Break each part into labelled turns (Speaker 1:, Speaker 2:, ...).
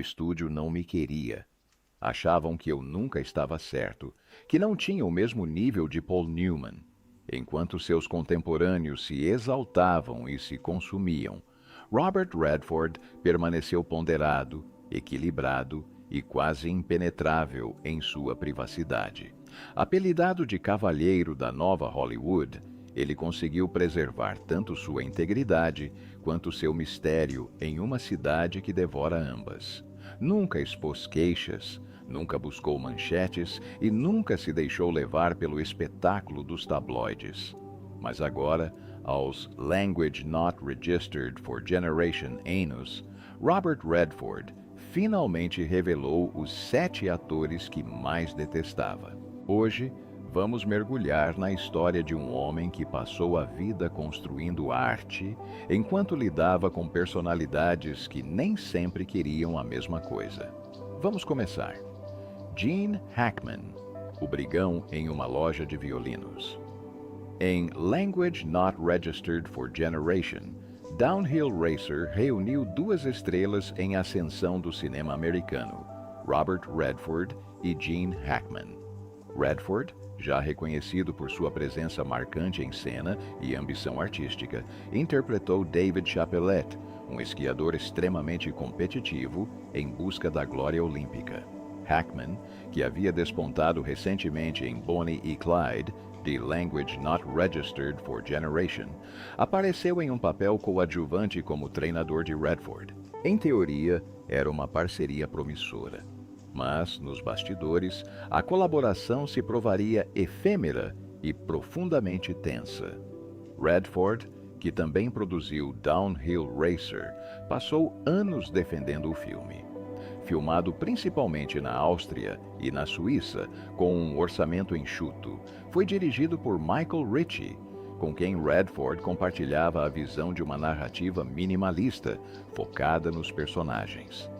Speaker 1: estúdio não me queria. Achavam que eu nunca estava certo, que não tinha o mesmo nível de Paul Newman. Enquanto seus contemporâneos se exaltavam e se consumiam, Robert Redford permaneceu ponderado, equilibrado e quase impenetrável em sua privacidade. Apelidado de Cavalheiro da Nova Hollywood, ele conseguiu preservar tanto sua integridade quanto seu mistério em uma cidade que devora ambas. Nunca expôs queixas, nunca buscou manchetes e nunca se deixou levar pelo espetáculo dos tabloides. Mas agora, aos Language Not Registered for Generation Anus, Robert Redford finalmente revelou os 7 atores que mais detestava. Hoje, vamos mergulhar na história de um homem que passou a vida construindo arte enquanto lidava com personalidades que nem sempre queriam a mesma coisa. Vamos começar. Gene Hackman, o brigão em uma loja de violinos. Em Language Not Registered for Generation, Downhill Racer reuniu 2 estrelas em ascensão do cinema americano, Robert Redford e Gene Hackman. Redford, já reconhecido por sua presença marcante em cena e ambição artística, interpretou David Chapelette, um esquiador extremamente competitivo em busca da glória olímpica. Hackman, que havia despontado recentemente em Bonnie e Clyde, de Language Not Registered for Generation, apareceu em um papel coadjuvante como treinador de Redford. Em teoria, era uma parceria promissora. Mas, nos bastidores, a colaboração se provaria efêmera e profundamente tensa. Redford, que também produziu Downhill Racer, passou anos defendendo o filme. Filmado principalmente na Áustria e na Suíça, com um orçamento enxuto, foi dirigido por Michael Ritchie, com quem Redford compartilhava a visão de uma narrativa minimalista, focada nos personagens.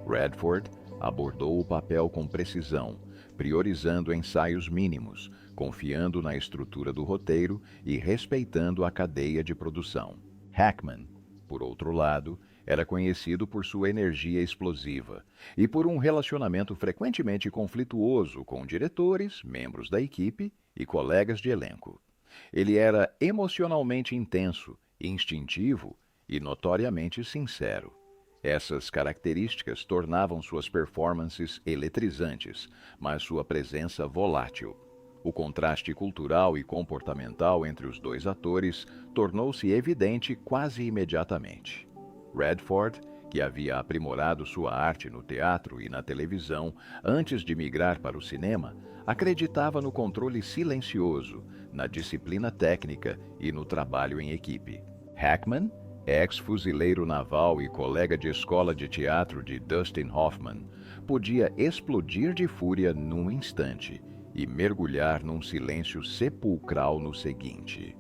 Speaker 1: Redford abordou o papel com precisão, priorizando ensaios mínimos, confiando na estrutura do roteiro e respeitando a cadeia de produção. Hackman, por outro lado, era conhecido por sua energia explosiva e por um relacionamento frequentemente conflituoso com diretores, membros da equipe e colegas de elenco. Ele era emocionalmente intenso, instintivo e notoriamente sincero. Essas características tornavam suas performances eletrizantes, mas sua presença volátil. O contraste cultural e comportamental entre os 2 atores tornou-se evidente quase imediatamente. Redford, que havia aprimorado sua arte no teatro e na televisão antes de migrar para o cinema, acreditava no controle silencioso, na disciplina técnica e no trabalho em equipe. Hackman, ex-fuzileiro naval e colega de escola de teatro de Dustin Hoffman, podia explodir de fúria num instante e mergulhar num silêncio sepulcral no seguinte.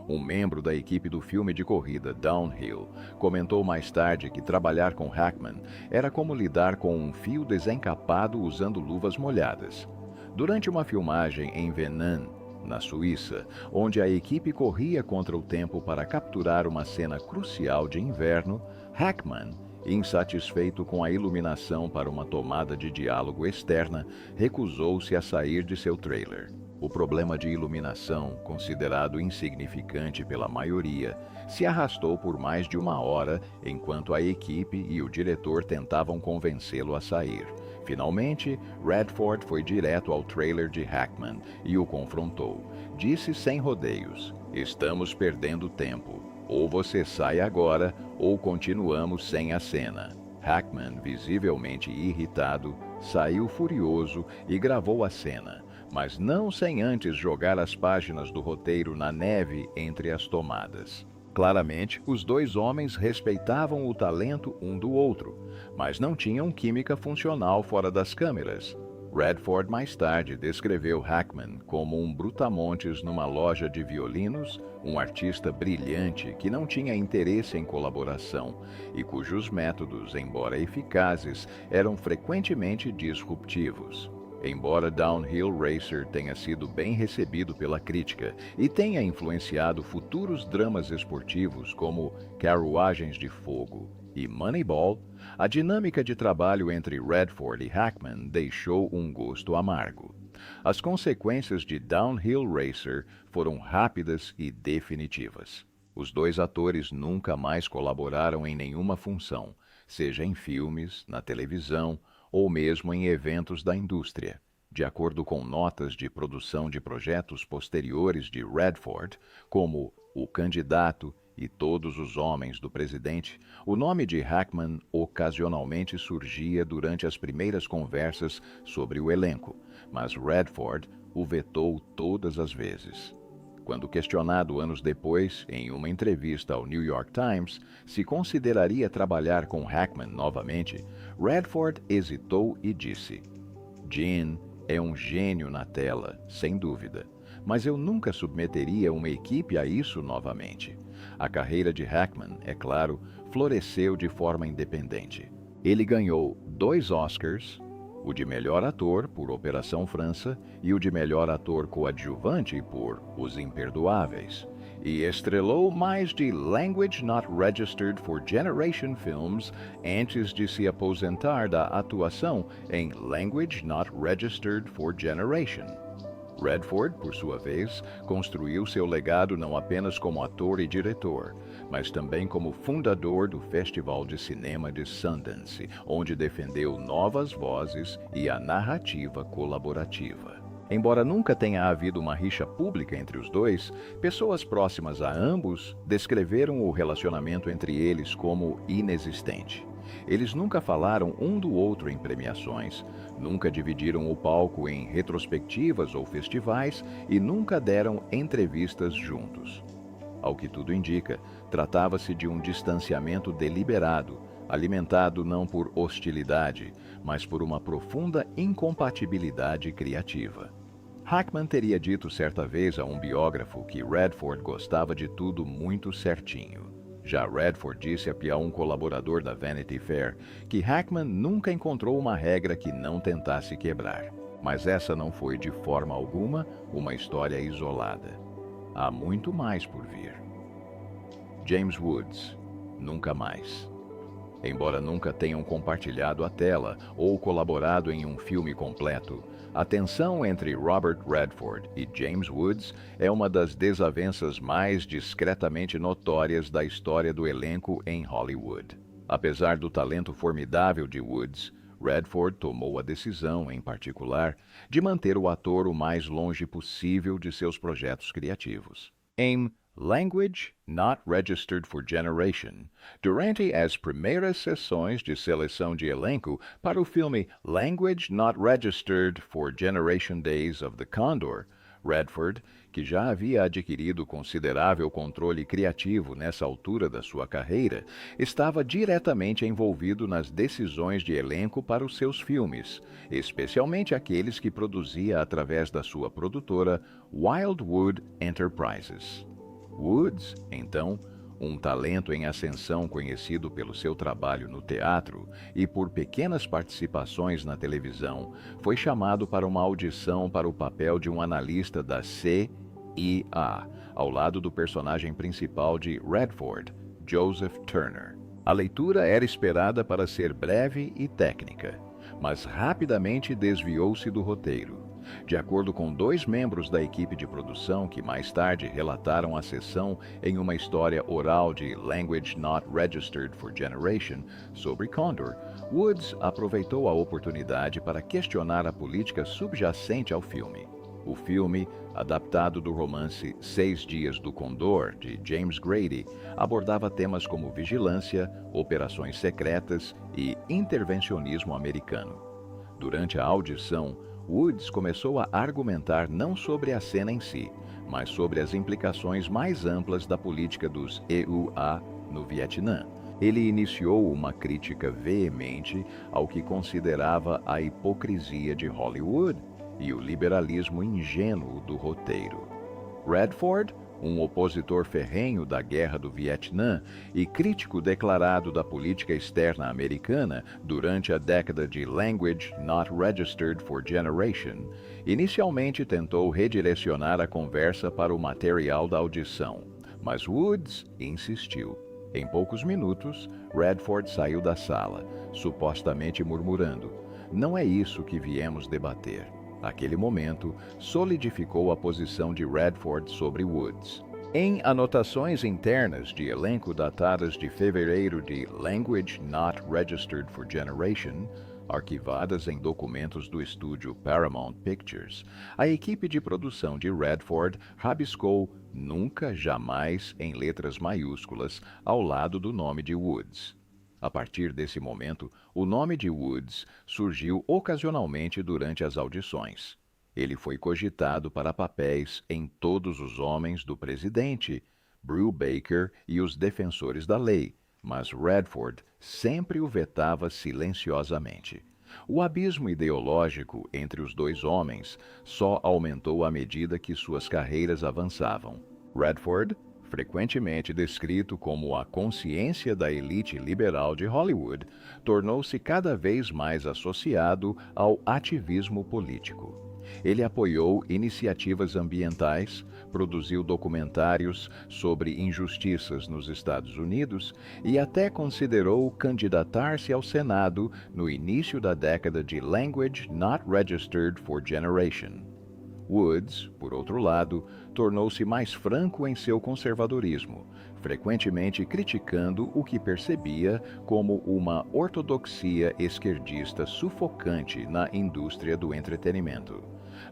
Speaker 1: Um membro da equipe do filme de corrida Downhill comentou mais tarde que trabalhar com Hackman era como lidar com um fio desencapado usando luvas molhadas. Durante uma filmagem em Venin, na Suíça, onde a equipe corria contra o tempo para capturar uma cena crucial de inverno, Hackman, insatisfeito com a iluminação para uma tomada de diálogo externa, recusou-se a sair de seu trailer. O problema de iluminação, considerado insignificante pela maioria, se arrastou por mais de 1 hora enquanto a equipe e o diretor tentavam convencê-lo a sair. Finalmente, Redford foi direto ao trailer de Hackman e o confrontou. Disse sem rodeios: "Estamos perdendo tempo. Ou você sai agora, ou continuamos sem a cena." Hackman, visivelmente irritado, saiu furioso e gravou a cena, mas não sem antes jogar as páginas do roteiro na neve entre as tomadas. Claramente, os 2 homens respeitavam o talento um do outro, mas não tinham química funcional fora das câmeras. Redford mais tarde descreveu Hackman como um brutamontes numa loja de violinos, um artista brilhante que não tinha interesse em colaboração e cujos métodos, embora eficazes, eram frequentemente disruptivos. Embora Downhill Racer tenha sido bem recebido pela crítica e tenha influenciado futuros dramas esportivos como Carruagens de Fogo e Moneyball, a dinâmica de trabalho entre Redford e Hackman deixou um gosto amargo. As consequências de Downhill Racer foram rápidas e definitivas. Os dois atores nunca mais colaboraram em nenhuma função, seja em filmes, na televisão ou mesmo em eventos da indústria. De acordo com notas de produção de projetos posteriores de Redford, como O Candidato e Todos os Homens do Presidente, o nome de Hackman ocasionalmente surgia durante as primeiras conversas sobre o elenco, mas Redford o vetou todas as vezes. Quando questionado anos depois, em uma entrevista ao New York Times, se consideraria trabalhar com Hackman novamente, Redford hesitou e disse: "Gene é um gênio na tela, sem dúvida, mas eu nunca submeteria uma equipe a isso novamente." A carreira de Hackman, é claro, floresceu de forma independente. Ele ganhou 2 Oscars, o de melhor ator por Operação França e o de melhor ator coadjuvante por Os Imperdoáveis, e estrelou mais de Language Not Registered for Generation films antes de se aposentar da atuação em Language Not Registered for Generation. Redford, por sua vez, construiu seu legado não apenas como ator e diretor, mas também como fundador do Festival de Cinema de Sundance, onde defendeu novas vozes e a narrativa colaborativa. Embora nunca tenha havido uma rixa pública entre os dois, pessoas próximas a ambos descreveram o relacionamento entre eles como inexistente. Eles nunca falaram um do outro em premiações, nunca dividiram o palco em retrospectivas ou festivais e nunca deram entrevistas juntos. Ao que tudo indica, tratava-se de um distanciamento deliberado, alimentado não por hostilidade, mas por uma profunda incompatibilidade criativa. Hackman teria dito certa vez a um biógrafo que Redford gostava de tudo muito certinho. Já Redford disse a um colaborador da Vanity Fair que Hackman nunca encontrou uma regra que não tentasse quebrar. Mas essa não foi de forma alguma uma história isolada. Há muito mais por vir. James Woods, nunca mais. Embora nunca tenham compartilhado a tela ou colaborado em um filme completo, a tensão entre Robert Redford e James Woods é uma das desavenças mais discretamente notórias da história do elenco em Hollywood. Apesar do talento formidável de Woods, Redford tomou a decisão, em particular, de manter o ator o mais longe possível de seus projetos criativos. Em Language Not Registered for Generation, durante as primeiras sessões de seleção de elenco para o filme Language Not Registered for Generation Days of the Condor, Redford, que já havia adquirido considerável controle criativo nessa altura da sua carreira, estava diretamente envolvido nas decisões de elenco para os seus filmes, especialmente aqueles que produzia através da sua produtora Wildwood Enterprises. Woods, então, um talento em ascensão conhecido pelo seu trabalho no teatro e por pequenas participações na televisão, foi chamado para uma audição para o papel de um analista da CIA, ao lado do personagem principal de Redford, Joseph Turner. A leitura era esperada para ser breve e técnica, mas rapidamente desviou-se do roteiro. De acordo com 2 membros da equipe de produção que mais tarde relataram a sessão em uma história oral de Language Not Registered for Generation sobre Condor, Woods aproveitou a oportunidade para questionar a política subjacente ao filme. O filme, adaptado do romance 6 Dias do Condor, de James Grady, abordava temas como vigilância, operações secretas e intervencionismo americano. Durante a audição, Woods começou a argumentar não sobre a cena em si, mas sobre as implicações mais amplas da política dos EUA no Vietnã. Ele iniciou uma crítica veemente ao que considerava a hipocrisia de Hollywood e o liberalismo ingênuo do roteiro. Redford, um opositor ferrenho da Guerra do Vietnã e crítico declarado da política externa americana durante a década de Language Not Registered for Generation, inicialmente tentou redirecionar a conversa para o material da audição, mas Woods insistiu. Em poucos minutos, Redford saiu da sala, supostamente murmurando: "Não é isso que viemos debater." Aquele momento solidificou a posição de Redford sobre Woods. Em anotações internas de elenco datadas de fevereiro de Language Not Registered for Generation, arquivadas em documentos do estúdio Paramount Pictures, a equipe de produção de Redford rabiscou "Nunca, jamais" em letras maiúsculas ao lado do nome de Woods. A partir desse momento, o nome de Woods surgiu ocasionalmente durante as audições. Ele foi cogitado para papéis em Todos os Homens do Presidente, Brubaker e Os Defensores da Lei, mas Redford sempre o vetava silenciosamente. O abismo ideológico entre os dois homens só aumentou à medida que suas carreiras avançavam. Redford, frequentemente descrito como a consciência da elite liberal de Hollywood, tornou-se cada vez mais associado ao ativismo político. Ele apoiou iniciativas ambientais, produziu documentários sobre injustiças nos Estados Unidos e até considerou candidatar-se ao Senado no início da década de Language Not Registered for Generation. Woods, por outro lado, tornou-se mais franco em seu conservadorismo, frequentemente criticando o que percebia como uma ortodoxia esquerdista sufocante na indústria do entretenimento.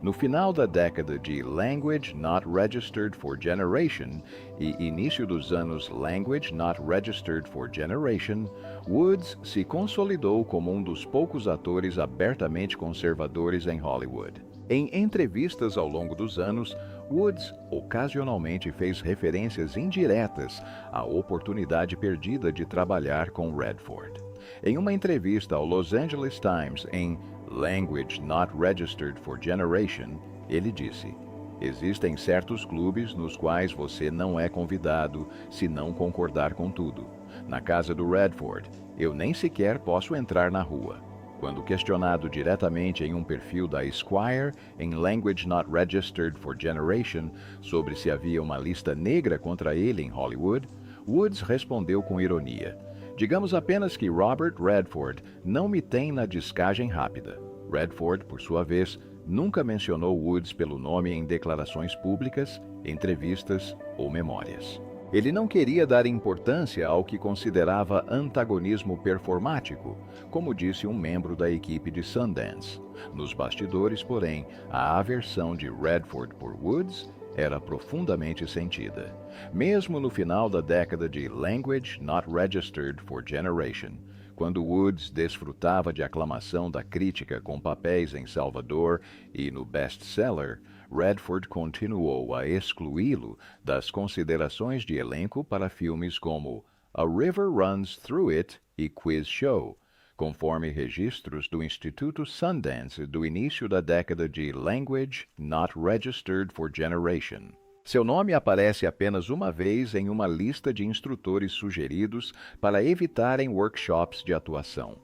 Speaker 1: No final da década de Language Not Registered for Generation e início dos anos Language Not Registered for Generation, Woods se consolidou como um dos poucos atores abertamente conservadores em Hollywood. Em entrevistas ao longo dos anos, Woods ocasionalmente fez referências indiretas à oportunidade perdida de trabalhar com Redford. Em uma entrevista ao Los Angeles Times em Language Not Registered for Generation, ele disse: "Existem certos clubes nos quais você não é convidado se não concordar com tudo. Na casa do Redford, eu nem sequer posso entrar na rua." Quando questionado diretamente em um perfil da Esquire, em Language Not Registered for Generation, sobre se havia uma lista negra contra ele em Hollywood, Woods respondeu com ironia: "Digamos apenas que Robert Redford não me tem na descagem rápida." Redford, por sua vez, nunca mencionou Woods pelo nome em declarações públicas, entrevistas ou memórias. Ele não queria dar importância ao que considerava antagonismo performático, como disse um membro da equipe de Sundance. Nos bastidores, porém, a aversão de Redford por Woods era profundamente sentida. Mesmo no final da década de Language Not Registered for Generation, quando Woods desfrutava de aclamação da crítica com papéis em Salvador e no best-seller, Redford continuou a excluí-lo das considerações de elenco para filmes como A River Runs Through It e Quiz Show, conforme registros do Instituto Sundance do início da década de Language Not Registered for Generation. Seu nome aparece apenas uma vez em uma lista de instrutores sugeridos para evitarem workshops de atuação.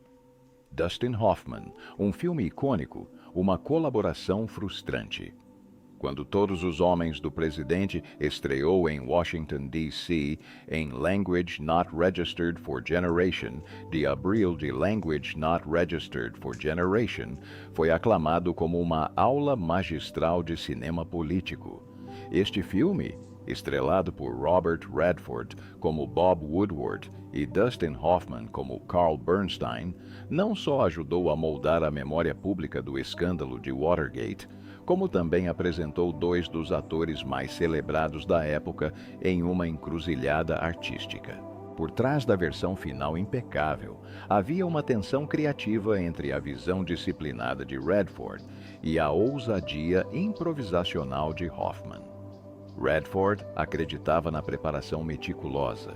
Speaker 1: Dustin Hoffman, um filme icônico, uma colaboração frustrante. Quando Todos os Homens do Presidente estreou em Washington, D.C., em Language Not Registered for Generation, de abril de Language Not Registered for Generation, foi aclamado como uma aula magistral de cinema político. Este filme, estrelado por Robert Redford como Bob Woodward e Dustin Hoffman como Carl Bernstein, não só ajudou a moldar a memória pública do escândalo de Watergate, como também apresentou dois dos atores mais celebrados da época em uma encruzilhada artística. Por trás da versão final impecável, havia uma tensão criativa entre a visão disciplinada de Redford e a ousadia improvisacional de Hoffman. Redford acreditava na preparação meticulosa.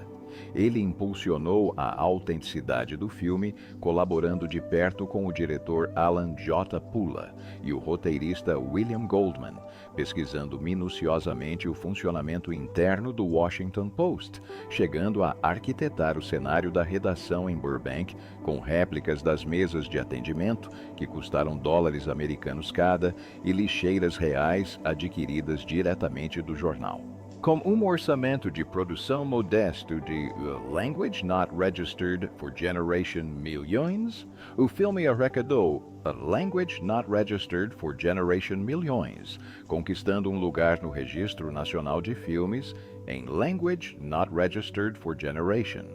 Speaker 1: Ele impulsionou a autenticidade do filme, colaborando de perto com o diretor Alan J. Pula e o roteirista William Goldman, pesquisando minuciosamente o funcionamento interno do Washington Post, chegando a arquitetar o cenário da redação em Burbank, com réplicas das mesas de atendimento, que custaram dólares americanos cada, e lixeiras reais adquiridas diretamente do jornal. Com um orçamento de produção modesto de Language Not Registered for Generation milhões, o filme arrecadou Language Not Registered for Generation milhões, conquistando um lugar no Registro Nacional de Filmes em Language Not Registered for Generation.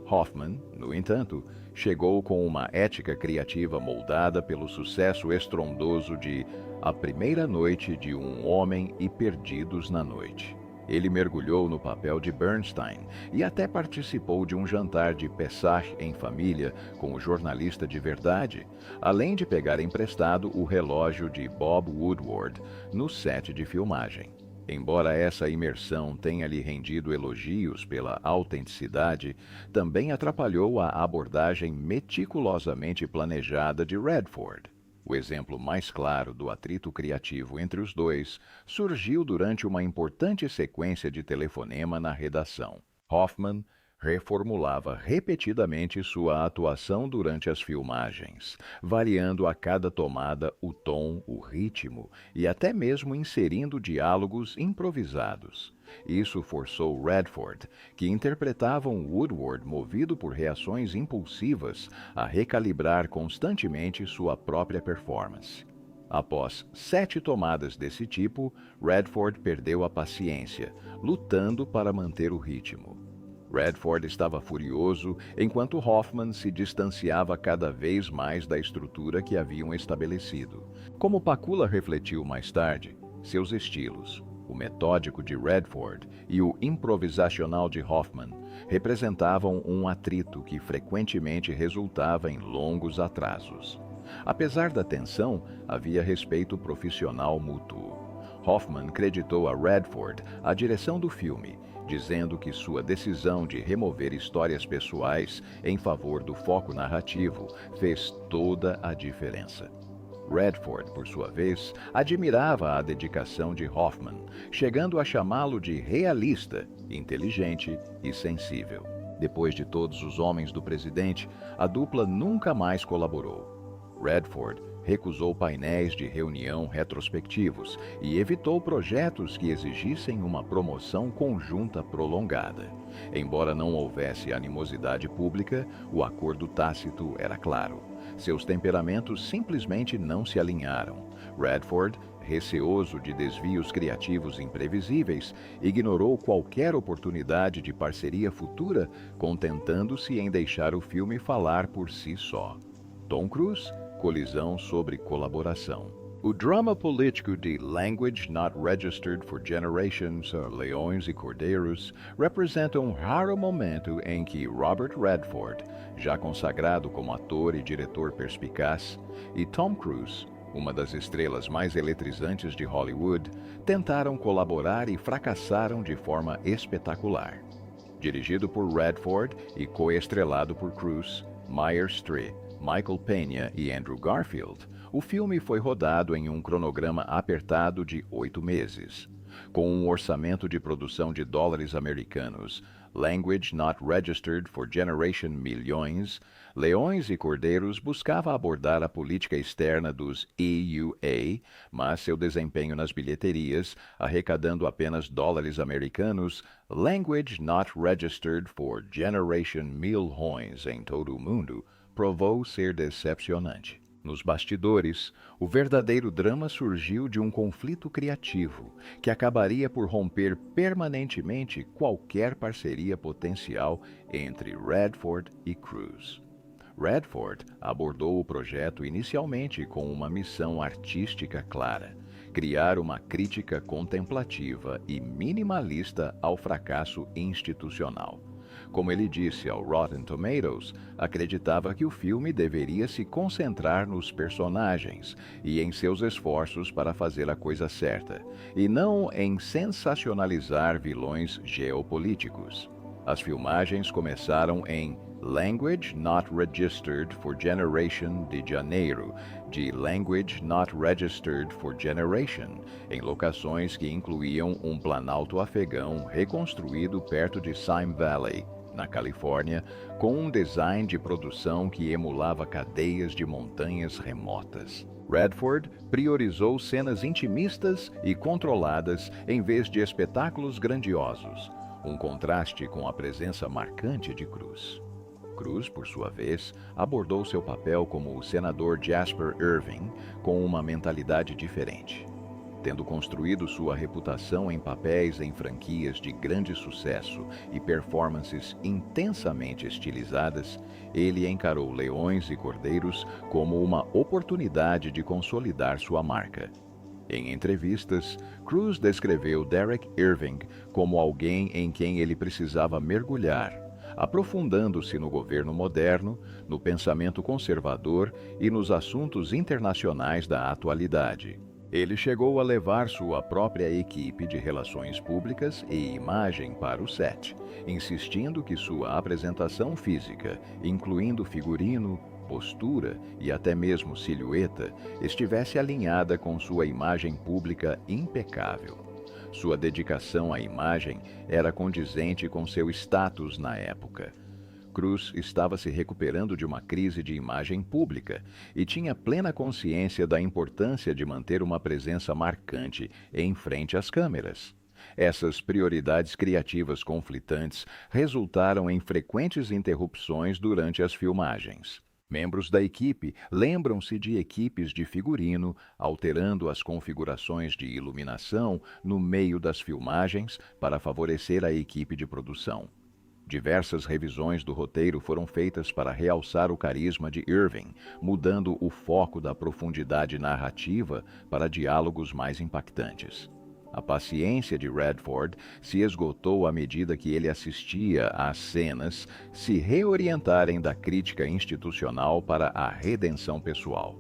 Speaker 1: Hoffman, no entanto, chegou com uma ética criativa moldada pelo sucesso estrondoso de A Primeira Noite de um Homem e Perdidos na Noite. Ele mergulhou no papel de Bernstein e até participou de um jantar de Pessah em família com o jornalista de verdade, além de pegar emprestado o relógio de Bob Woodward no set de filmagem. Embora essa imersão tenha lhe rendido elogios pela autenticidade, também atrapalhou a abordagem meticulosamente planejada de Redford. O exemplo mais claro do atrito criativo entre os dois surgiu durante uma importante sequência de telefonema na redação. Hoffman reformulava repetidamente sua atuação durante as filmagens, variando a cada tomada o tom, o ritmo e até mesmo inserindo diálogos improvisados. Isso forçou Redford, que interpretava um Woodward movido por reações impulsivas, a recalibrar constantemente sua própria performance. Após 7 tomadas desse tipo, Redford perdeu a paciência, lutando para manter o ritmo. Redford estava furioso, enquanto Hoffman se distanciava cada vez mais da estrutura que haviam estabelecido. Como Pakula refletiu mais tarde, seus estilos, o metódico de Redford e o improvisacional de Hoffman, representavam um atrito que frequentemente resultava em longos atrasos. Apesar da tensão, havia respeito profissional mútuo. Hoffman creditou a Redford a direção do filme, dizendo que sua decisão de remover histórias pessoais em favor do foco narrativo fez toda a diferença. Redford, por sua vez, admirava a dedicação de Hoffman, chegando a chamá-lo de realista, inteligente e sensível. Depois de Todos os Homens do Presidente, a dupla nunca mais colaborou. Redford recusou painéis de reunião retrospectivos e evitou projetos que exigissem uma promoção conjunta prolongada. Embora não houvesse animosidade pública, o acordo tácito era claro. Seus temperamentos simplesmente não se alinharam. Redford, receoso de desvios criativos imprevisíveis, ignorou qualquer oportunidade de parceria futura, contentando-se em deixar o filme falar por si só. Tom Cruise, colisão sobre colaboração. O drama político de Language Not Registered for Generations, Leões e Cordeiros, representa um raro momento em que Robert Redford, já consagrado como ator e diretor perspicaz, e Tom Cruise, uma das estrelas mais eletrizantes de Hollywood, tentaram colaborar e fracassaram de forma espetacular. Dirigido por Redford e coestrelado por Cruise, Meryl Streep, Michael Peña e Andrew Garfield, o filme foi rodado em um cronograma apertado de 8 meses. Com um orçamento de produção de dólares americanos, Language Not Registered for Generation milhões, Leões e Cordeiros buscava abordar a política externa dos EUA, mas seu desempenho nas bilheterias, arrecadando apenas dólares americanos, Language Not Registered for Generation milhões em todo o mundo, provou ser decepcionante. Nos bastidores, o verdadeiro drama surgiu de um conflito criativo que acabaria por romper permanentemente qualquer parceria potencial entre Redford e Cruise. Redford abordou o projeto inicialmente com uma missão artística clara: criar uma crítica contemplativa e minimalista ao fracasso institucional. Como ele disse ao Rotten Tomatoes, acreditava que o filme deveria se concentrar nos personagens e em seus esforços para fazer a coisa certa, e não em sensacionalizar vilões geopolíticos. As filmagens começaram em Language Not Registered for Generation de janeiro, de Language Not Registered for Generation, em locações que incluíam um planalto afegão reconstruído perto de Sime Valley, na Califórnia, com um design de produção que emulava cadeias de montanhas remotas. Redford priorizou cenas intimistas e controladas em vez de espetáculos grandiosos, um contraste com a presença marcante de Cruise. Cruise, por sua vez, abordou seu papel como o senador Jasper Irving com uma mentalidade diferente. Tendo construído sua reputação em papéis em franquias de grande sucesso e performances intensamente estilizadas, ele encarou Leões e Cordeiros como uma oportunidade de consolidar sua marca. Em entrevistas, Cruise descreveu Derek Irving como alguém em quem ele precisava mergulhar, aprofundando-se no governo moderno, no pensamento conservador e nos assuntos internacionais da atualidade. Ele chegou a levar sua própria equipe de relações públicas e imagem para o set, insistindo que sua apresentação física, incluindo figurino, postura e até mesmo silhueta, estivesse alinhada com sua imagem pública impecável. Sua dedicação à imagem era condizente com seu status na época. Cruise estava se recuperando de uma crise de imagem pública e tinha plena consciência da importância de manter uma presença marcante em frente às câmeras. Essas prioridades criativas conflitantes resultaram em frequentes interrupções durante as filmagens. Membros da equipe lembram-se de equipes de figurino alterando as configurações de iluminação no meio das filmagens para favorecer a equipe de produção. Diversas revisões do roteiro foram feitas para realçar o carisma de Irving, mudando o foco da profundidade narrativa para diálogos mais impactantes. A paciência de Redford se esgotou à medida que ele assistia às cenas se reorientarem da crítica institucional para a redenção pessoal.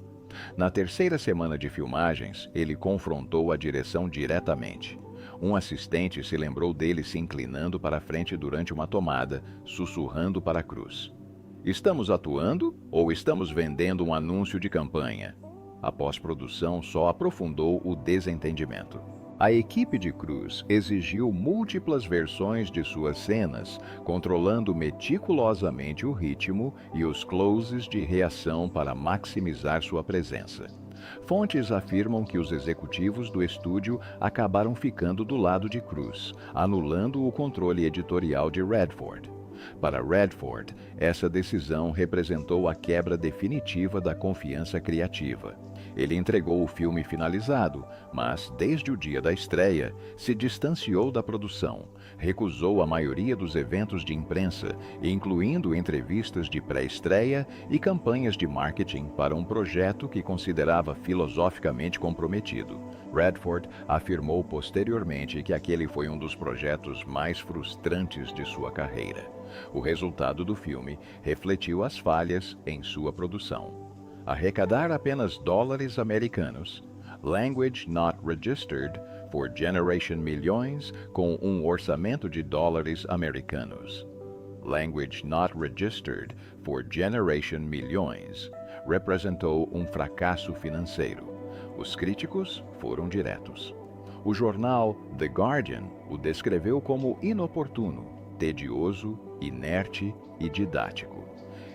Speaker 1: Na terceira semana de filmagens, ele confrontou a direção diretamente. Um assistente se lembrou dele se inclinando para a frente durante uma tomada, sussurrando para Cruise. Estamos atuando ou estamos vendendo um anúncio de campanha? A pós-produção só aprofundou o desentendimento. A equipe de Cruise exigiu múltiplas versões de suas cenas, controlando meticulosamente o ritmo e os closes de reação para maximizar sua presença. Fontes afirmam que os executivos do estúdio acabaram ficando do lado de Cruise, anulando o controle editorial de Redford. Para Redford, essa decisão representou a quebra definitiva da confiança criativa. Ele entregou o filme finalizado, mas, desde o dia da estreia, se distanciou da produção, recusou a maioria dos eventos de imprensa, incluindo entrevistas de pré-estreia e campanhas de marketing para um projeto que considerava filosoficamente comprometido. Redford afirmou posteriormente que aquele foi um dos projetos mais frustrantes de sua carreira. O resultado do filme refletiu as falhas em sua produção. Arrecadar apenas dólares americanos, Language Not Registered for Generation Milhões, com um orçamento de dólares americanos. Language Not Registered for Generation Milhões representou um fracasso financeiro. Os críticos foram diretos. O jornal The Guardian o descreveu como inoportuno, tedioso, inerte e didático,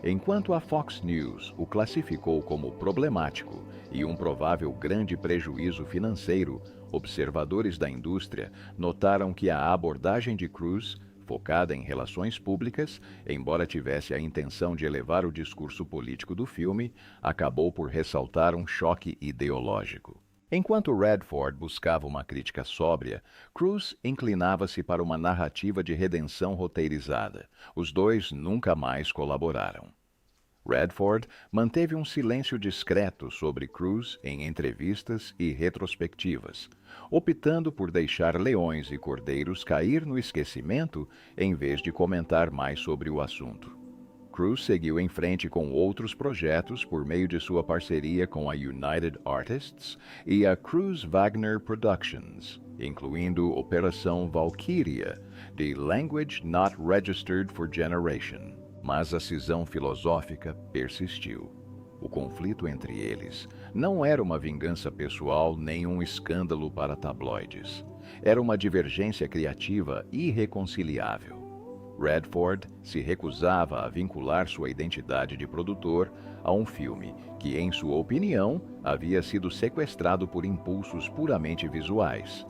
Speaker 1: enquanto a Fox News o classificou como problemático e um provável grande prejuízo financeiro. Observadores da indústria notaram que a abordagem de Cruise, focada em relações públicas, embora tivesse a intenção de elevar o discurso político do filme, acabou por ressaltar um choque ideológico. Enquanto Redford buscava uma crítica sóbria, Cruise inclinava-se para uma narrativa de redenção roteirizada. Os dois nunca mais colaboraram. Redford manteve um silêncio discreto sobre Cruise em entrevistas e retrospectivas, optando por deixar Leões e Cordeiros cair no esquecimento em vez de comentar mais sobre o assunto. Cruise seguiu em frente com outros projetos por meio de sua parceria com a United Artists e a Cruise Wagner Productions, incluindo Operação Valkyria, de Language Not Registered for Generation. Mas a cisão filosófica persistiu. O conflito entre eles não era uma vingança pessoal nem um escândalo para tabloides. Era uma divergência criativa irreconciliável. Redford se recusava a vincular sua identidade de produtor a um filme que, em sua opinião, havia sido sequestrado por impulsos puramente visuais.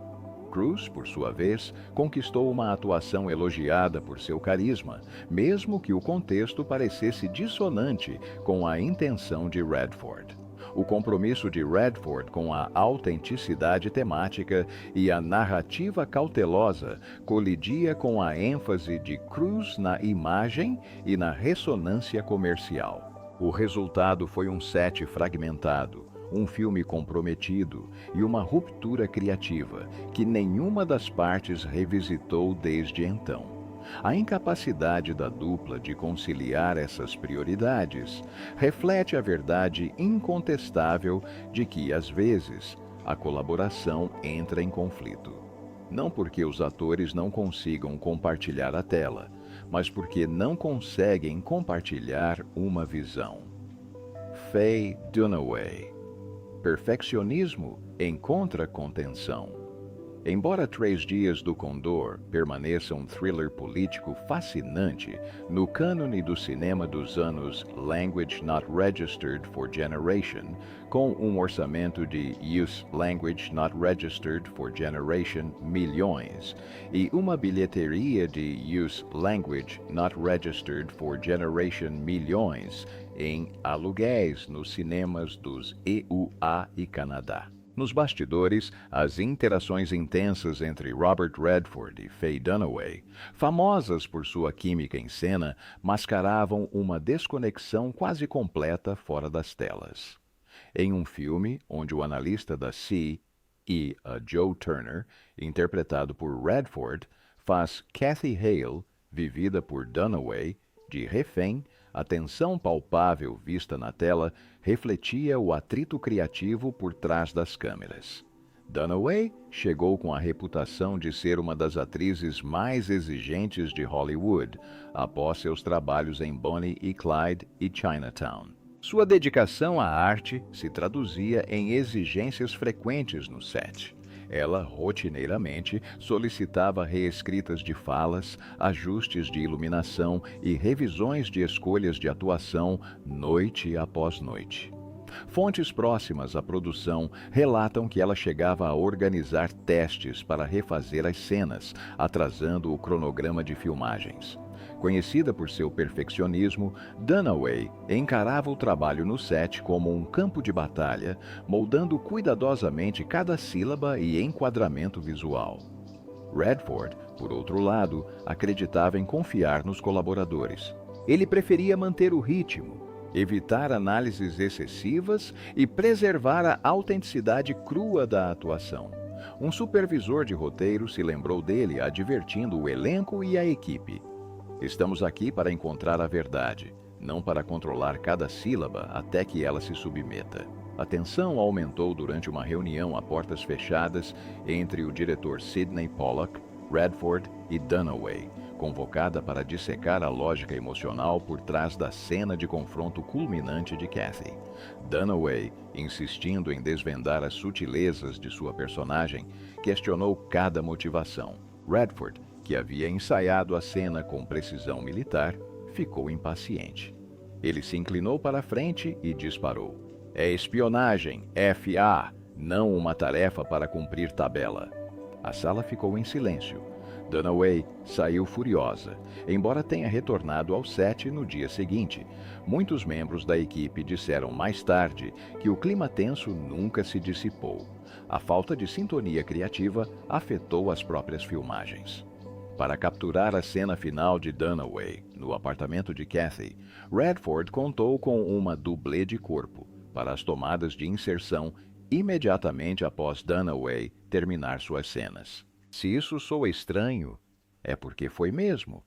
Speaker 1: Cruise, por sua vez, conquistou uma atuação elogiada por seu carisma, mesmo que o contexto parecesse dissonante com a intenção de Redford. O compromisso de Redford com a autenticidade temática e a narrativa cautelosa colidia com a ênfase de Cruise na imagem e na ressonância comercial. O resultado foi um set fragmentado, um filme comprometido e uma ruptura criativa que nenhuma das partes revisitou desde então. A incapacidade da dupla de conciliar essas prioridades reflete a verdade incontestável de que, às vezes, a colaboração entra em conflito. Não porque os atores não consigam compartilhar a tela, mas porque não conseguem compartilhar uma visão. Faye Dunaway. Perfeccionismo encontra contenção. Embora 3 Dias do Condor permaneça um thriller político fascinante no cânone do cinema dos anos Language Not Registered for Generation, com um orçamento de Use Language Not Registered for Generation milhões e uma bilheteria de Use Language Not Registered for Generation milhões em aluguéis nos cinemas dos EUA e Canadá. Nos bastidores, as interações intensas entre Robert Redford e Faye Dunaway, famosas por sua química em cena, mascaravam uma desconexão quase completa fora das telas. Em um filme onde o analista da SEA e a Joe Turner, interpretado por Redford, faz Kathy Hale, vivida por Dunaway, de refém, a tensão palpável vista na tela refletia o atrito criativo por trás das câmeras. Dunaway chegou com a reputação de ser uma das atrizes mais exigentes de Hollywood, após seus trabalhos em Bonnie e Clyde e Chinatown. Sua dedicação à arte se traduzia em exigências frequentes no set. Ela, rotineiramente, solicitava reescritas de falas, ajustes de iluminação e revisões de escolhas de atuação noite após noite. Fontes próximas à produção relatam que ela chegava a organizar testes para refazer as cenas, atrasando o cronograma de filmagens. Conhecida por seu perfeccionismo, Dunaway encarava o trabalho no set como um campo de batalha, moldando cuidadosamente cada sílaba e enquadramento visual. Redford, por outro lado, acreditava em confiar nos colaboradores. Ele preferia manter o ritmo, evitar análises excessivas e preservar a autenticidade crua da atuação. Um supervisor de roteiro se lembrou dele, advertindo o elenco e a equipe. Estamos aqui para encontrar a verdade, não para controlar cada sílaba até que ela se submeta. A tensão aumentou durante uma reunião a portas fechadas entre o diretor Sidney Pollack, Redford e Dunaway, convocada para dissecar a lógica emocional por trás da cena de confronto culminante de Kathy. Dunaway, insistindo em desvendar as sutilezas de sua personagem, questionou cada motivação. Redford, que havia ensaiado a cena com precisão militar, ficou impaciente. Ele se inclinou para a frente e disparou. É espionagem, FA, não uma tarefa para cumprir tabela. A sala ficou em silêncio. Dunaway saiu furiosa, embora tenha retornado ao set no dia seguinte. Muitos membros da equipe disseram mais tarde que o clima tenso nunca se dissipou. A falta de sintonia criativa afetou as próprias filmagens. Para capturar a cena final de Dunaway, no apartamento de Kathy, Redford contou com uma dublê de corpo para as tomadas de inserção imediatamente após Dunaway terminar suas cenas. Se isso soa estranho, é porque foi mesmo.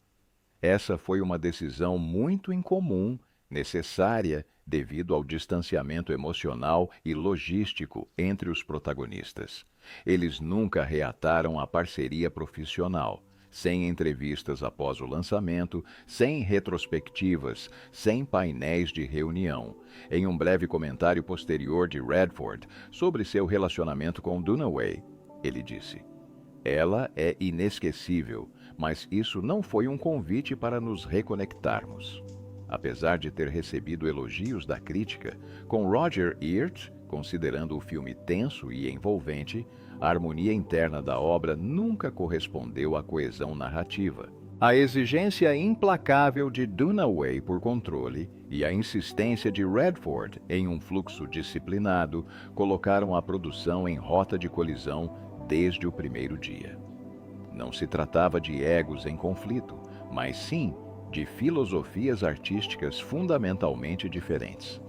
Speaker 1: Essa foi uma decisão muito incomum, necessária devido ao distanciamento emocional e logístico entre os protagonistas. Eles nunca reataram a parceria profissional, sem entrevistas após o lançamento, sem retrospectivas, sem painéis de reunião. Em um breve comentário posterior de Redford sobre seu relacionamento com Dunaway, ele disse: "Ela é inesquecível, mas isso não foi um convite para nos reconectarmos. Apesar de ter recebido elogios da crítica, com Roger Ebert considerando o filme tenso e envolvente, a harmonia interna da obra nunca correspondeu à coesão narrativa. A exigência implacável de Dunaway por controle e a insistência de Redford em um fluxo disciplinado colocaram a produção em rota de colisão desde o primeiro dia. Não se tratava de egos em conflito, mas sim de filosofias artísticas fundamentalmente diferentes.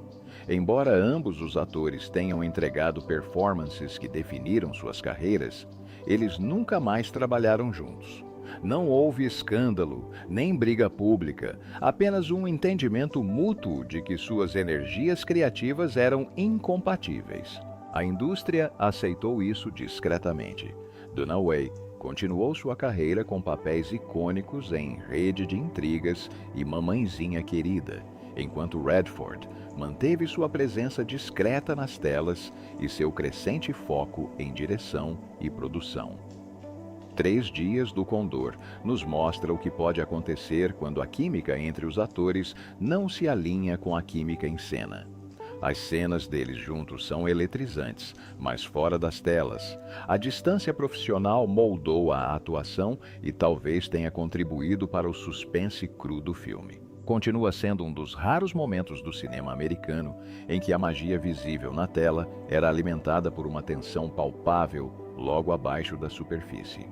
Speaker 1: Embora ambos os atores tenham entregado performances que definiram suas carreiras, eles nunca mais trabalharam juntos. Não houve escândalo, nem briga pública, apenas um entendimento mútuo de que suas energias criativas eram incompatíveis. A indústria aceitou isso discretamente. Dunaway continuou sua carreira com papéis icônicos em Rede de Intrigas e Mamãezinha Querida, enquanto Redford manteve sua presença discreta nas telas e seu crescente foco em direção e produção. 3 Dias do Condor nos mostra o que pode acontecer quando a química entre os atores não se alinha com a química em cena. As cenas deles juntos são eletrizantes, mas fora das telas. A distância profissional moldou a atuação e talvez tenha contribuído para o suspense cru do filme. Continua sendo um dos raros momentos do cinema americano em que a magia visível na tela era alimentada por uma tensão palpável logo abaixo da superfície.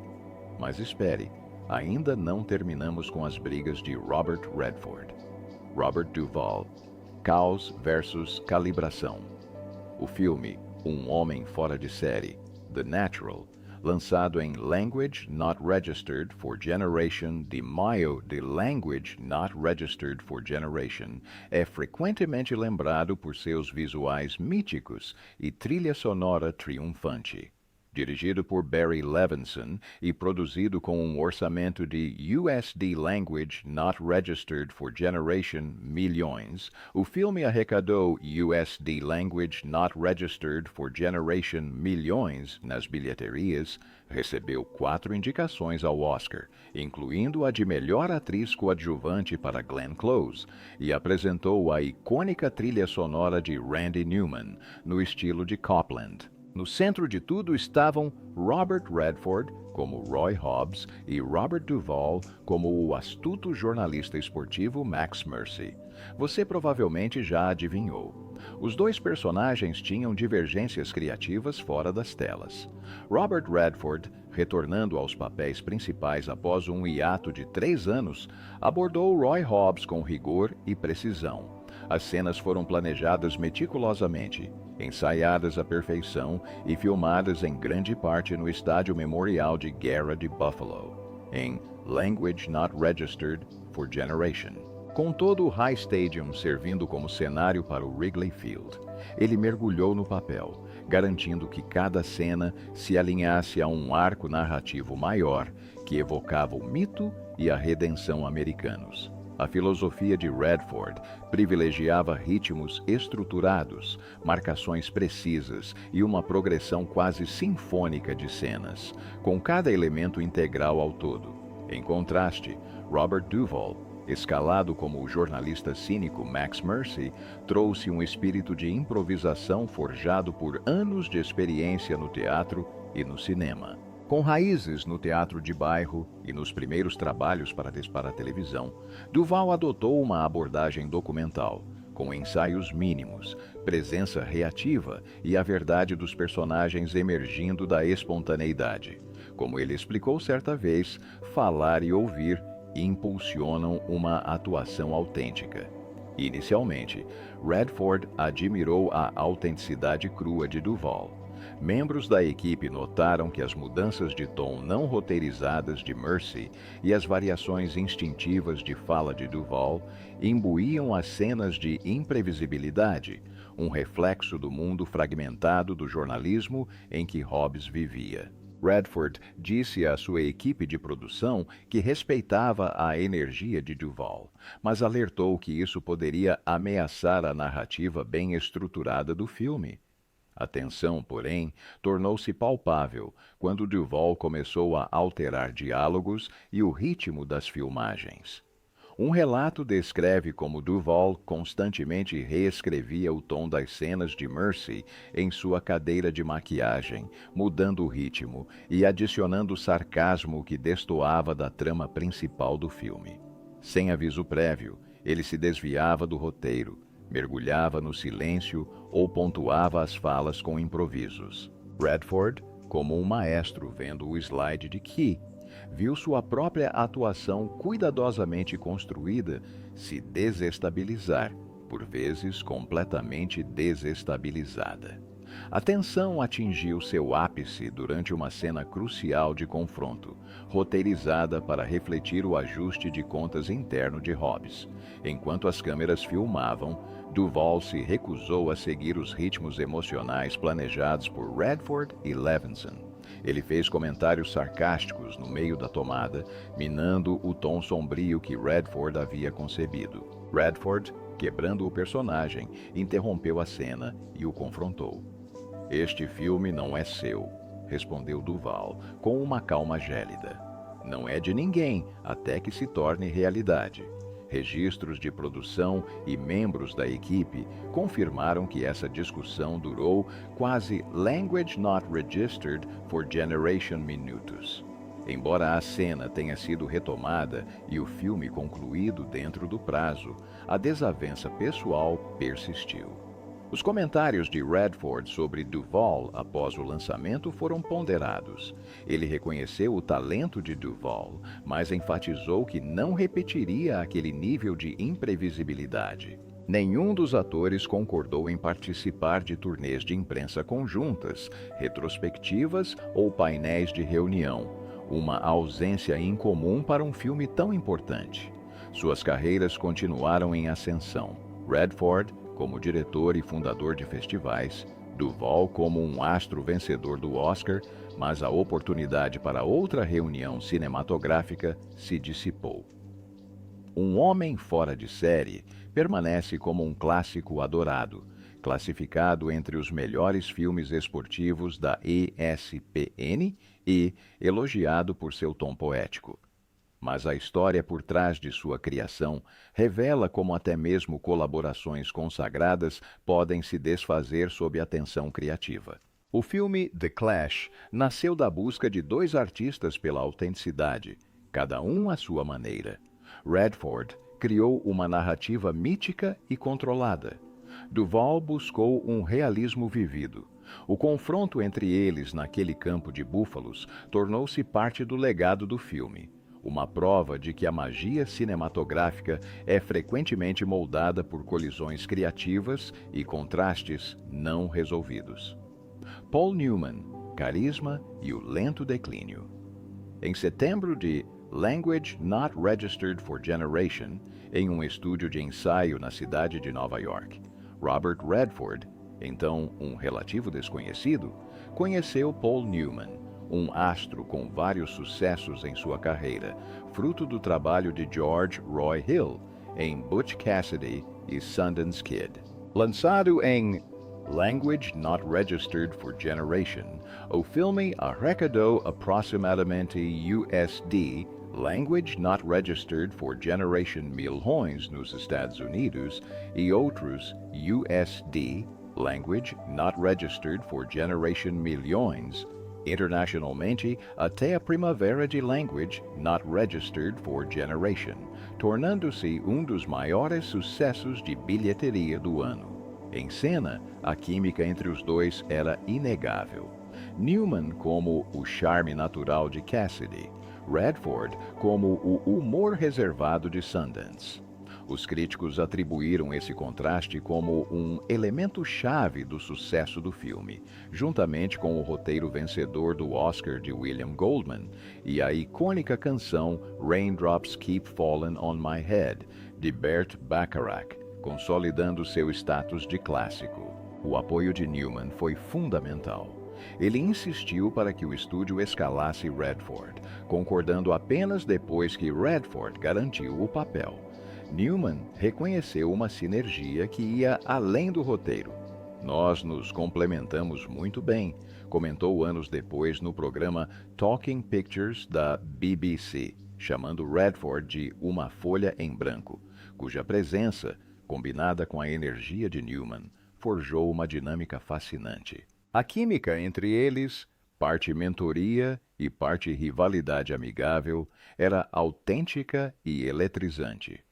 Speaker 1: Mas espere, ainda não terminamos com as brigas de Robert Redford. Robert Duvall, Caos versus Calibração. O filme Um Homem Fora de Série, The Natural, lançado em Language Not Registered for Generation de maio de Language Not Registered for Generation, é frequentemente lembrado por seus visuais míticos e trilha sonora triunfante. Dirigido por Barry Levinson e produzido com um orçamento de USD Language Not Registered for Generation milhões, o filme arrecadou USD Language Not Registered for Generation milhões nas bilheterias, recebeu 4 indicações ao Oscar, incluindo a de melhor atriz coadjuvante para Glenn Close, e apresentou a icônica trilha sonora de Randy Newman, no estilo de Copland. No centro de tudo estavam Robert Redford, como Roy Hobbs, e Robert Duvall, como o astuto jornalista esportivo Max Mercy. Você provavelmente já adivinhou. Os dois personagens tinham divergências criativas fora das telas. Robert Redford, retornando aos papéis principais após um hiato de 3 anos, abordou Roy Hobbs com rigor e precisão. As cenas foram planejadas meticulosamente, ensaiadas à perfeição e filmadas em grande parte no Estádio Memorial de Guerra de Buffalo, em Language Not Registered for Generation. Com todo o High Stadium servindo como cenário para o Wrigley Field, ele mergulhou no papel, garantindo que cada cena se alinhasse a um arco narrativo maior que evocava o mito e a redenção americanos. A filosofia de Redford privilegiava ritmos estruturados, marcações precisas e uma progressão quase sinfônica de cenas, com cada elemento integral ao todo. Em contraste, Robert Duvall, escalado como o jornalista cínico Max Mercy, trouxe um espírito de improvisação forjado por anos de experiência no teatro e no cinema. Com raízes no teatro de bairro e nos primeiros trabalhos para a televisão, Duvall adotou uma abordagem documental, com ensaios mínimos, presença reativa e a verdade dos personagens emergindo da espontaneidade. Como ele explicou certa vez, falar e ouvir impulsionam uma atuação autêntica. Inicialmente, Redford admirou a autenticidade crua de Duvall. Membros da equipe notaram que as mudanças de tom não roteirizadas de Mercy e as variações instintivas de fala de Duvall imbuíam as cenas de imprevisibilidade, um reflexo do mundo fragmentado do jornalismo em que Hobbs vivia. Redford disse à sua equipe de produção que respeitava a energia de Duvall, mas alertou que isso poderia ameaçar a narrativa bem estruturada do filme. A tensão, porém, tornou-se palpável quando Duvall começou a alterar diálogos e o ritmo das filmagens. Um relato descreve como Duvall constantemente reescrevia o tom das cenas de Mercy em sua cadeira de maquiagem, mudando o ritmo e adicionando sarcasmo que destoava da trama principal do filme. Sem aviso prévio, ele se desviava do roteiro, mergulhava no silêncio ou pontuava as falas com improvisos. Redford, como um maestro vendo o slide de Key, viu sua própria atuação cuidadosamente construída se desestabilizar, por vezes completamente desestabilizada. A tensão atingiu seu ápice durante uma cena crucial de confronto, roteirizada para refletir o ajuste de contas interno de Hobbs. Enquanto as câmeras filmavam, Duvall se recusou a seguir os ritmos emocionais planejados por Redford e Levinson. Ele fez comentários sarcásticos no meio da tomada, minando o tom sombrio que Redford havia concebido. Redford, quebrando o personagem, interrompeu a cena e o confrontou. "Este filme não é seu", respondeu Duvall, com uma calma gélida. "Não é de ninguém até que se torne realidade." Registros de produção e membros da equipe confirmaram que essa discussão durou quase Language Not Registered for Generation minutos. Embora a cena tenha sido retomada e o filme concluído dentro do prazo, a desavença pessoal persistiu. Os comentários de Redford sobre Duvall após o lançamento foram ponderados. Ele reconheceu o talento de Duvall, mas enfatizou que não repetiria aquele nível de imprevisibilidade. Nenhum dos atores concordou em participar de turnês de imprensa conjuntas, retrospectivas ou painéis de reunião, uma ausência incomum para um filme tão importante. Suas carreiras continuaram em ascensão. Redford como diretor e fundador de festivais, Duvall como um astro vencedor do Oscar, mas a oportunidade para outra reunião cinematográfica se dissipou. Um Homem Fora de Série permanece como um clássico adorado, classificado entre os melhores filmes esportivos da ESPN e elogiado por seu tom poético. Mas a história por trás de sua criação revela como até mesmo colaborações consagradas podem se desfazer sob a tensão criativa. O filme The Clash nasceu da busca de dois artistas pela autenticidade, cada um à sua maneira. Redford criou uma narrativa mítica e controlada. Duvall buscou um realismo vivido. O confronto entre eles naquele campo de búfalos tornou-se parte do legado do filme. Uma prova de que a magia cinematográfica é frequentemente moldada por colisões criativas e contrastes não resolvidos. Paul Newman, carisma e o lento declínio. Em setembro de Language Not Registered for Generation, em um estúdio de ensaio na cidade de Nova York, Robert Redford, então um relativo desconhecido, conheceu Paul Newman, um astro com vários sucessos em sua carreira, fruto do trabalho de George Roy Hill em Butch Cassidy e Sundance Kid. Lançado em Language Not Registered for Generation, o filme arrecadou aproximadamente USD Language Not Registered for Generation milhões nos Estados Unidos e outros USD Language Not Registered for Generation milhões internacionalmente até a primavera de Language Not Registered for Generation, tornando-se um dos maiores sucessos de bilheteria do ano. Em cena, a química entre os dois era inegável. Newman como o charme natural de Cassidy, Redford como o humor reservado de Sundance. Os críticos atribuíram esse contraste como um elemento-chave do sucesso do filme, juntamente com o roteiro vencedor do Oscar de William Goldman e a icônica canção Raindrops Keep Falling on My Head, de Burt Bacharach, consolidando seu status de clássico. O apoio de Newman foi fundamental. Ele insistiu para que o estúdio escalasse Redford, concordando apenas depois que Redford garantiu o papel. Newman reconheceu uma sinergia que ia além do roteiro. Nós nos complementamos muito bem, comentou anos depois no programa Talking Pictures da BBC, chamando Redford de uma folha em branco, cuja presença, combinada com a energia de Newman, forjou uma dinâmica fascinante. A química entre eles, parte mentoria e parte rivalidade amigável, era autêntica e eletrizante.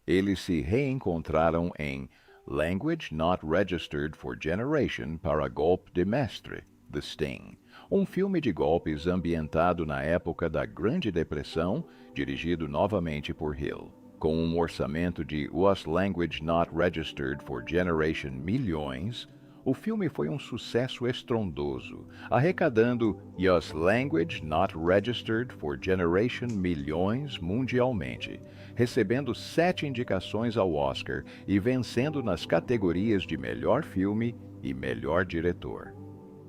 Speaker 1: Eles se reencontraram em Language Not Registered for Generation para Golpe de Mestre, The Sting, um filme de golpes ambientado na época da Grande Depressão, dirigido novamente por Hill. Com um orçamento de Was Language Not Registered for Generation milhões, o filme foi um sucesso estrondoso, arrecadando Was Language Not Registered for Generation milhões mundialmente, recebendo 7 indicações ao Oscar e vencendo nas categorias de melhor filme e melhor diretor.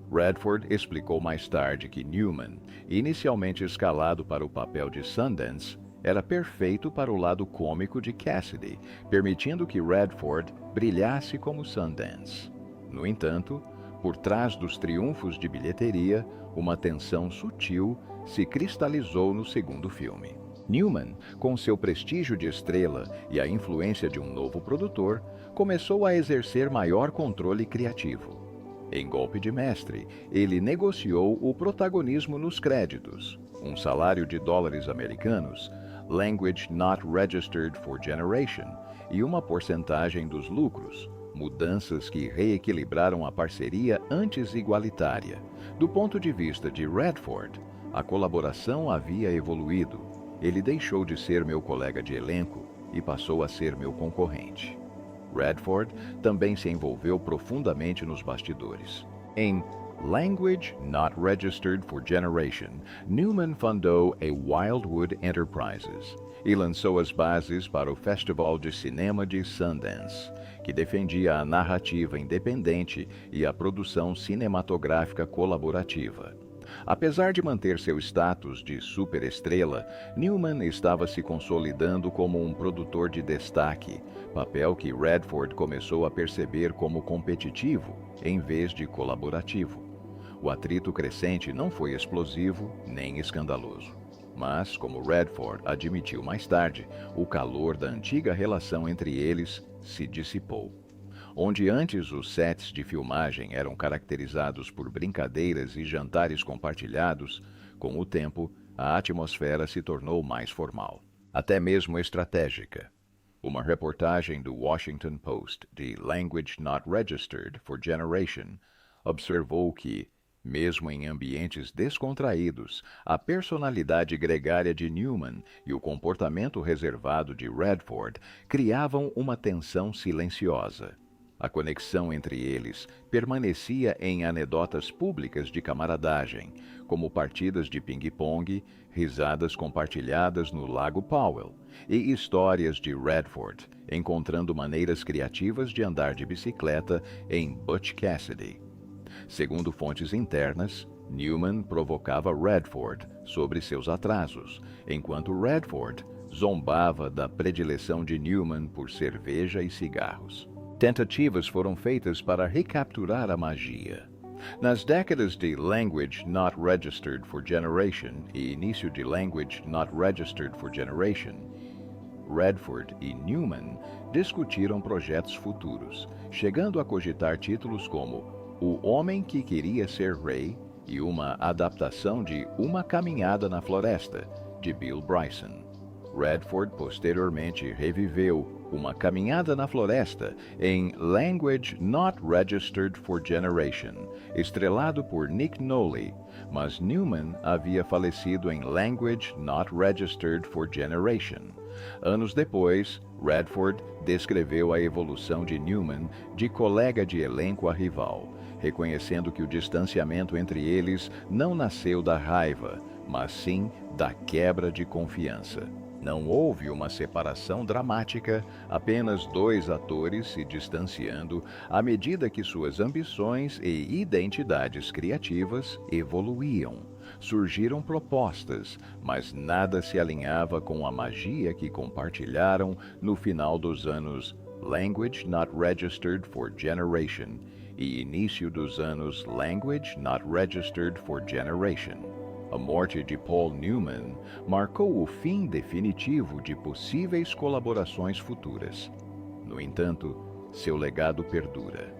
Speaker 1: Redford explicou mais tarde que Newman, inicialmente escalado para o papel de Sundance, era perfeito para o lado cômico de Cassidy, permitindo que Redford brilhasse como Sundance. No entanto, por trás dos triunfos de bilheteria, uma tensão sutil se cristalizou no segundo filme. Newman, com seu prestígio de estrela e a influência de um novo produtor, começou a exercer maior controle criativo. Em Golpe de Mestre, ele negociou o protagonismo nos créditos, um salário de dólares americanos, Language Not Registered for Generation e uma porcentagem dos lucros, mudanças que reequilibraram a parceria antes igualitária. Do ponto de vista de Redford, a colaboração havia evoluído. Ele deixou de ser meu colega de elenco e passou a ser meu concorrente. Redford também se envolveu profundamente nos bastidores. Em Language Not Registered for Generation, Newman fundou a Wildwood Enterprises e lançou as bases para o Festival de Cinema de Sundance, que defendia a narrativa independente e a produção cinematográfica colaborativa. Apesar de manter seu status de superestrela, Newman estava se consolidando como um produtor de destaque, papel que Redford começou a perceber como competitivo em vez de colaborativo. O atrito crescente não foi explosivo nem escandaloso. Mas, como Redford admitiu mais tarde, o calor da antiga relação entre eles se dissipou. Onde antes os sets de filmagem eram caracterizados por brincadeiras e jantares compartilhados, com o tempo, a atmosfera se tornou mais formal, até mesmo estratégica. Uma reportagem do Washington Post de Language Not Registered for Generation observou que, mesmo em ambientes descontraídos, a personalidade gregária de Newman e o comportamento reservado de Redford criavam uma tensão silenciosa. A conexão entre eles permanecia em anedotas públicas de camaradagem, como partidas de ping-pong, risadas compartilhadas no Lago Powell e histórias de Redford, encontrando maneiras criativas de andar de bicicleta em Butch Cassidy. Segundo fontes internas, Newman provocava Redford sobre seus atrasos, enquanto Redford zombava da predileção de Newman por cerveja e cigarros. Tentativas foram feitas para recapturar a magia. Nas décadas de Language Not Registered for Generation e início de Language Not Registered for Generation, Redford e Newman discutiram projetos futuros, chegando a cogitar títulos como O Homem que Queria Ser Rei e uma adaptação de Uma Caminhada na Floresta, de Bill Bryson. Redford posteriormente reviveu Uma Caminhada na Floresta em Language Not Registered for Generation, estrelado por Nick Nolte, mas Newman havia falecido em Language Not Registered for Generation. Anos depois, Redford descreveu a evolução de Newman de colega de elenco a rival, reconhecendo que o distanciamento entre eles não nasceu da raiva, mas sim da quebra de confiança. Não houve uma separação dramática, apenas dois atores se distanciando à medida que suas ambições e identidades criativas evoluíam. Surgiram propostas, mas nada se alinhava com a magia que compartilharam no final dos anos Language Not Registered for Generation e início dos anos Language Not Registered for Generation. A morte de Paul Newman marcou o fim definitivo de possíveis colaborações futuras. No entanto, seu legado perdura.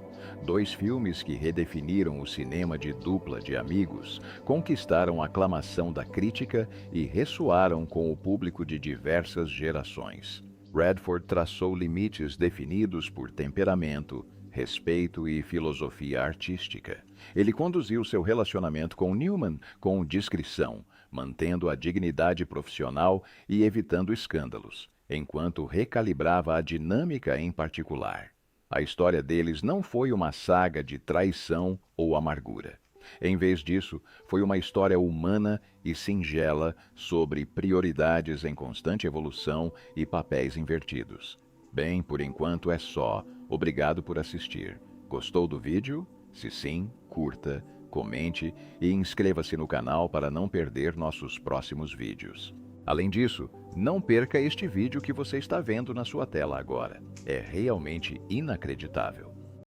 Speaker 1: 2 filmes que redefiniram o cinema de dupla de amigos conquistaram a aclamação da crítica e ressoaram com o público de diversas gerações. Redford traçou limites definidos por temperamento, respeito e filosofia artística. Ele conduziu seu relacionamento com Newman com discrição, mantendo a dignidade profissional e evitando escândalos, enquanto recalibrava a dinâmica em particular. A história deles não foi uma saga de traição ou amargura. Em vez disso, foi uma história humana e singela sobre prioridades em constante evolução e papéis invertidos. Bem, por enquanto é só. Obrigado por assistir. Gostou do vídeo? Se sim, curta, comente e inscreva-se no canal para não perder nossos próximos vídeos. Além disso, não perca este vídeo que você está vendo na sua tela agora. É realmente inacreditável.